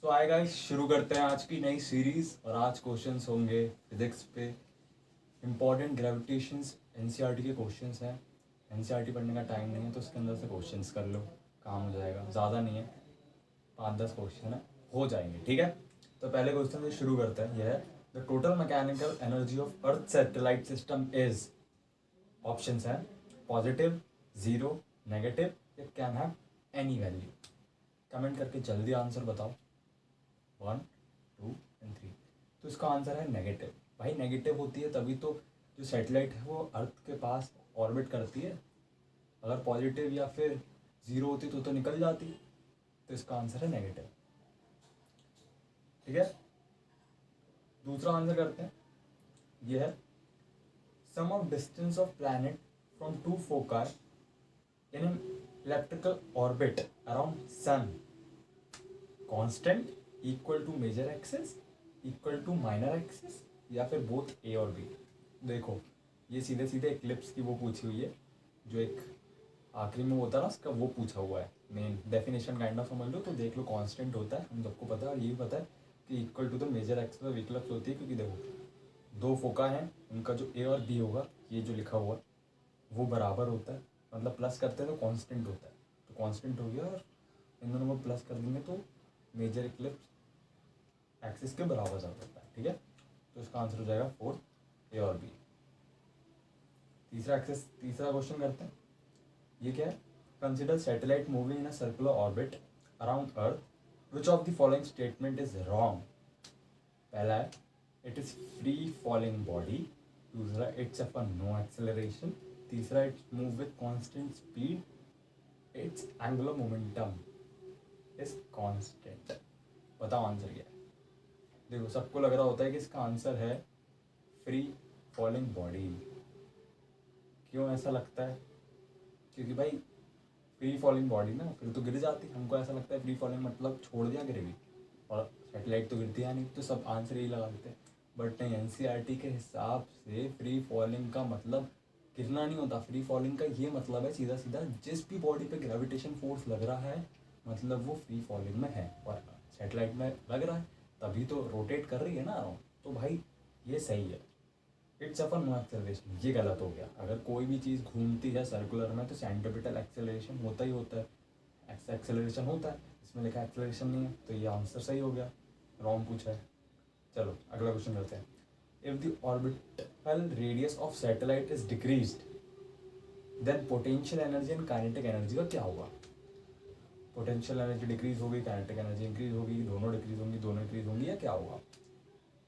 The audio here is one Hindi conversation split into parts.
सो आए गाइस, शुरू करते हैं आज की नई सीरीज। और आज क्वेश्चंस होंगे फिजिक्स पे, इम्पॉर्टेंट ग्रेविटेशंस एनसीईआरटी के क्वेश्चंस हैं। एनसीईआरटी पढ़ने का टाइम नहीं है तो उसके अंदर से क्वेश्चंस कर लो, काम हो जाएगा। ज़्यादा नहीं है, 5-10 क्वेश्चन है, हो जाएंगे। ठीक है, तो पहले क्वेश्चन से शुरू करते हैं। यह है the total mechanical energy of Earth satellite system is. Options हैं positive, zero, negative, it can have any value. Comment करके जल्दी आंसर बताओ, 1, 2 एंड 3। तो इसका आंसर है नेगेटिव। भाई नेगेटिव होती है तभी तो जो सैटेलाइट है वो अर्थ के पास ऑर्बिट करती है। अगर पॉजिटिव या फिर जीरो होती तो निकल जाती। तो इसका आंसर है नेगेटिव। ठीक है, दूसरा आंसर करते हैं। ये है sum of distance of planet from two foci in an electrical orbit around sun constant equal to major axis equal to minor axis या फिर बोथ ए और बी। देखो, ये सीधे सीधे एक्लिप्स की वो पूछी हुई है, जो एक आखिरी में होता है ना उसका, वो पूछा हुआ है। मेन डेफिनेशन काइंड ऑफ समझ लो तो देख लो, कांस्टेंट होता है, हम सबको पता है। और ये भी पता है कि equal to the major axis of ellipse होती है, क्योंकि देखो दो फोका हैं, उनका जो ए और बी होगा, ये जो लिखा हुआ वो बराबर होता है। मतलब प्लस करते हैं तो कांस्टेंट होता है, तो कांस्टेंट हो गया। और इन दोनों को प्लस कर देंगे तो मेजर इक्लिप्स एक्सिस के बराबर ज़्यादा होता है। ठीक है, तो इसका आंसर हो जाएगा 4, ए और बी। तीसरा क्वेश्चन करते हैं। ये क्या है? Consider satellite moving in a circular orbit around earth, which of the following statement is wrong. पहला है it is free falling body. दूसरा इट्स ऑफ नो एक्सेलरेशन। तीसरा it's move with constant speed. It's angular momentum is constant. बताओ आंसर क्या है? देखो, सबको लग रहा होता है कि इसका आंसर है फ्री फॉलिंग बॉडी। क्यों ऐसा लगता है? क्योंकि भाई फ्री फॉलिंग बॉडी ना फिर तो गिर जाती। हमको ऐसा लगता है फ्री फॉलिंग मतलब छोड़ दिया गिरेगी, और सैटेलाइट तो गिरती है नहीं, तो सब आंसर यही लगा देते हैं। बट नहीं, एनसीईआरटी के हिसाब से फ्री फॉलिंग का मतलब गिरना नहीं होता। फ्री फॉलिंग का ये मतलब है सीधा सीधा, जिस भी बॉडी पे ग्रेविटेशन फोर्स लग रहा है मतलब वो फ्री फॉलिंग में है। और सैटेलाइट में लग रहा है तभी तो रोटेट कर रही है ना अराउंड। तो भाई ये सही है। इट्स अपन नो एक्सेलरेशन, ये गलत हो गया। अगर कोई भी चीज़ घूमती है सर्कुलर में तो सेंट्रिपिटल एक्सेलरेशन होता ही होता है, एक्सेलरेशन होता है। इसमें लिखा एक्सेलरेशन नहीं है, तो ये आंसर सही हो गया, रॉन्ग पूछा है। चलो अगला क्वेश्चन करते हैं। If the orbital radius of satellite is decreased, then potential energy and kinetic energy का क्या होगा? पोटेंशियल एनर्जी डिक्रीज होगी, काइनेटिक एनर्जी इंक्रीज होगी, दोनों डिक्रीज होंगी, दोनों इंक्रीज होंगी, या क्या होगा?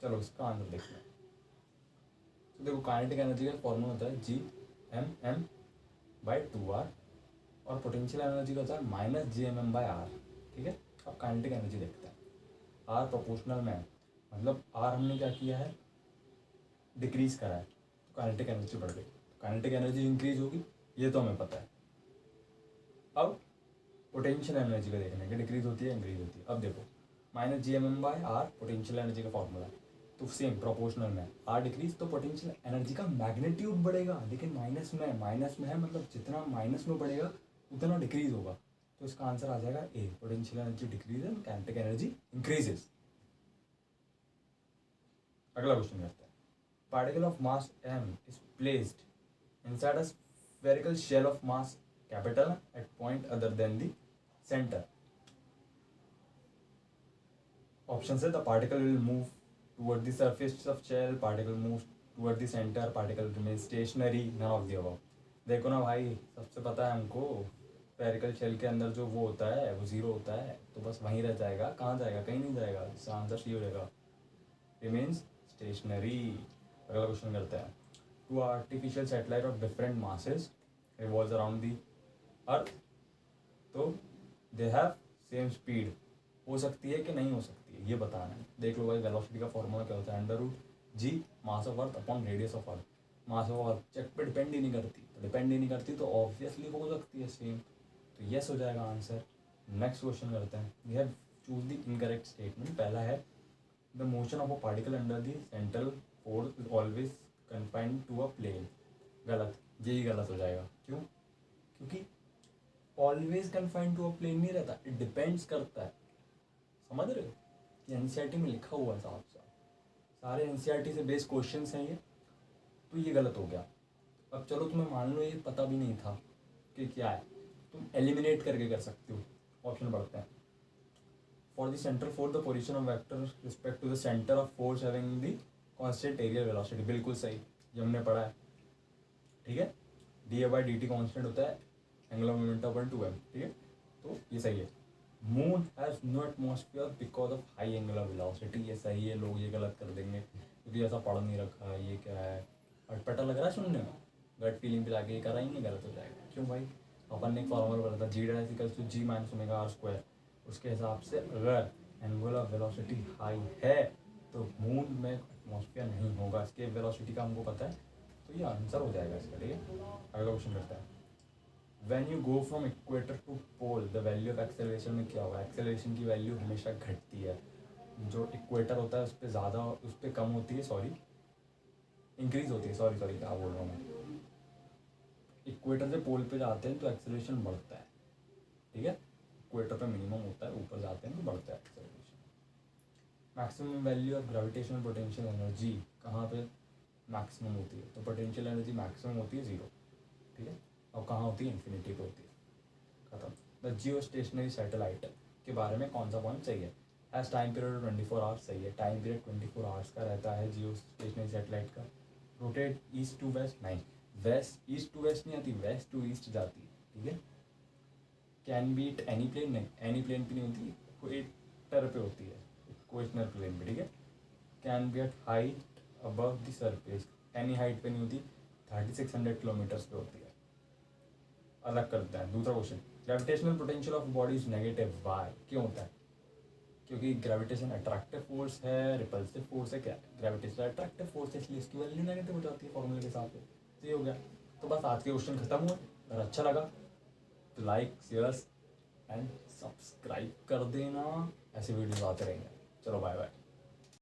चलो इसका आंसर देखते हैं। तो देखो, काइनेटिक एनर्जी का फॉर्मूला होता है Gm/2r, और पोटेंशियल एनर्जी का होता है -Gmm/r। ठीक है, अब काइनेटिक एनर्जी देखते हैं। आर प्रोपोर्शनल में है, मतलब आर हमने क्या किया है, डिक्रीज करा है, तो काइनेटिक एनर्जी बढ़ गई। काइनेटिक एनर्जी इंक्रीज होगी, ये तो हमें पता है। अब पोटेंशियल एनर्जी का देखना है कि डिक्रीज होती है इंक्रीज होती है। अब देखो, -Gmm/r पोटेंशियल एनर्जी का फॉर्मूला है, तो सेम प्रोपोर्शनल में आर डिक्रीज तो पोटेंशियल एनर्जी का मैग्नीट्यूड बढ़ेगा, लेकिन माइनस में है, मतलब जितना माइनस में बढ़ेगा उतना डिक्रीज होगा। तो इसका आंसर आ जाएगा A, potential energy decrease and kinetic energy increases. अगला क्वेश्चन करते हैं। Particle of mass m is placed inside a spherical shell of mass capital at point other than the centre. Option है the particle will move toward the surface of shell, particle moves toward the center, particle remains stationary, none of the above। देखो ना भाई, सबसे पता है हमको स्फेरिकल शेल के अंदर जो वो होता है वो जीरो होता है, तो बस वहीं रह जाएगा। कहाँ जाएगा? कहीं नहीं जाएगा। इसका आंसर सी हो जाएगा, रिमेन्स स्टेशनरी। अगला क्वेश्चन करते हैं। Two artificial satellite of different masses revolves around the Earth, तो दे हैव सेम स्पीड। हो सकती है कि नहीं हो सकती है, ये बताना है। देख लो भाई, वेलोसिटी का फॉर्मूला क्या होता है? √g mass of earth upon radius of earth. Mass of earth check पे डिपेंड ही नहीं करती, तो डिपेंड ही नहीं करती तो ऑब्वियसली हो सकती है सेम, तो यस हो जाएगा आंसर। नेक्स्ट क्वेश्चन करते हैं। We have choose the incorrect statement. पहला है the motion of a particle under the central force is always confined to a plane. गलत, यही गलत हो जाएगा। क्यों? क्योंकि always confined to a plane नहीं रहता, इट डिपेंड्स करता है। समझ रहे हो कि एनसीईआरटी में लिखा हुआ है साफ साफ, सारे एनसीईआरटी से बेस्ड क्वेश्चंस हैं ये, तो ये गलत हो गया। अब चलो तुम्हें मान लो ये पता भी नहीं था कि क्या है, तुम एलिमिनेट करके कर सकते हो। ऑप्शन बढ़ते हैं, for the centre for the position of vector respect to the centre of force having the constant areal velocity, बिल्कुल सही, ये हमने पढ़ा है, ठीक है। D A by D T constant होता है एंगुलर मोमेंटम अपन 2m, ठीक है, तो ये सही है। Moon has no atmosphere because of high angular velocity, ये सही है। लोग ये गलत कर देंगे क्योंकि ऐसा पढ़ नहीं रखा है, ये क्या है, अटपटा लग रहा है सुनने में, गट फीलिंग पे जाके ये करा ही नहीं, गलत हो जाएगा। क्यों भाई, अपन ने एक फॉर्मूला पढ़ा था, g dash equals to g minus omega r square, उसके हिसाब से अगर एंगुलर वेलोसिटी हाई है तो मून में एटमॉस्फेयर नहीं होगा, इसके वेलोसिटी का हमको पता है, तो ये आंसर हो जाएगा इसका, ठीक है। अगला क्वेश्चन करता है, when you go from equator to pole the value of acceleration में क्या होगा? एक्सेलरेशन की वैल्यू हमेशा घटती है, जो इक्वेटर होता है उस पर ज़्यादा, उस पर कम होती है, सॉरी इंक्रीज होती है, सॉरी क्या बोल रहा हूँ मैं, इक्वेटर से पोल पे जाते हैं तो एक्सेलरेशन बढ़ता है, ठीक है। इक्वेटर पे मिनिमम होता है, ऊपर जाते हैं तो बढ़ता है acceleration. Maximum value of gravitational potential energy कहाँ पे मैक्सिमम होती है? तो पोटेंशियल एनर्जी मैक्सिमम होती है 0, ठीक है, और कहाँ होती है? इन्फिनिटी पे होती है, खत्म। द जियो स्टेशनरी सैटेलाइट के बारे में कौन सा पॉइंट सही है? एज टाइम पीरियड 24 आवर्स, सही है, टाइम पीरियड 24 आवर्स का रहता है जियो स्टेशनरी सैटेलाइट का। रोटेट ईस्ट टू वेस्ट, नहीं, वेस्ट ईस्ट टू वेस्ट नहीं आती, वेस्ट टू ईस्ट जाती है, ठीक है। Can be it any plane, नहीं, एनी प्लेन पे नहीं होती, इक्वेटर पे होती है, इक्वेशनल प्लेन पे, ठीक है। Can be at height above the surface, any height पे नहीं होती, 3600 किलोमीटर्स पे होती है। अलग करते हैं। दूसरा question, gravitational potential of body is negative, why, क्यों होता है? क्योंकि ग्रेविटेशन अट्रैक्टिव फोर्स है, रिपल्सिव फोर्स है, क्या ग्रेविटेशन अट्रैक्टिव फोर्स है, इसलिए इसकी वैल्यू नेगेटिव हो जाती है फॉर्मूले के हिसाब से। तो ये हो गया। तो बस आज के क्वेश्चन खत्म हुए। अगर अच्छा लगा तो लाइक शेयर एंड सब्सक्राइब कर देना, ऐसे वीडियोस आते रहेंगे। चलो बाय बाय।